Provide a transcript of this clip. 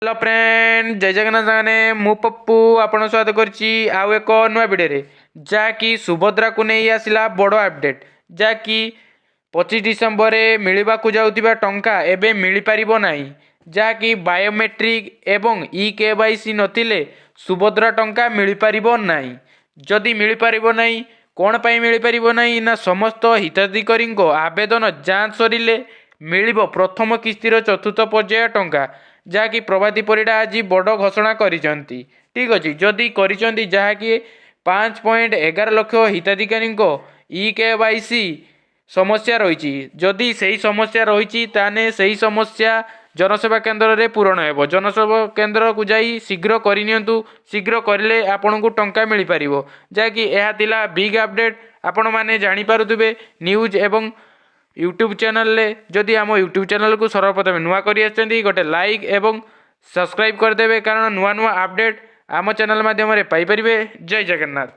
Hello friend जय जगन्नाथ साने मु पप्पू आपण स्वागत करछि आउ एक नुआ भिडियो जहाँकि सुभद्रा को नहीं आसला बड़ अपडेट जहाँकि 25 डिसेम्बर मिलवा जाऊथिबा टंका एबे मिल पारिबो नाही जहाँकि बायोमेट्रिक एवं ई-केवाईसी नथिले सुभद्रा टंका मिल पारिबो नाही। जदि मिल पारिबो नाही कोन पई मिल पारिबो नाही ना समस्त हिताधिकारी आवेदन जांच सरिले मिलिबो प्रथम किस्तिर चतुर्थ पर्याय टंका जहाँकि प्रभाती परिडा आज बड़ घोषणा करिसेंती। ठीक अच्छे जदि करिसेंती जहाँकि 5.11 लाख हिताधिकारी ई-केवाईसी समस्या रही जदि सही समस्या रही ताने सही समस्या जनसेवा केन्द्र रे पूरण हेबो। जनसेवा केन्द्र को जाई शीघ्र करनियंतु शीघ्र करले आपन को टंका मिल पारिबो जहाँकि यह थिला बिग अपडेट आपण माने जानि पारुथिबे न्यूज एवं यूट्यूब चैनल ले जदि आम यूट्यूब चैनल को सर्वप्रथम नुआ कर गोटे लाइक एवं सब्सक्राइब करदेवे कारण नुआ नुआ अपडेट आम चैनल माध्यम पाइपर। जय जगन्नाथ।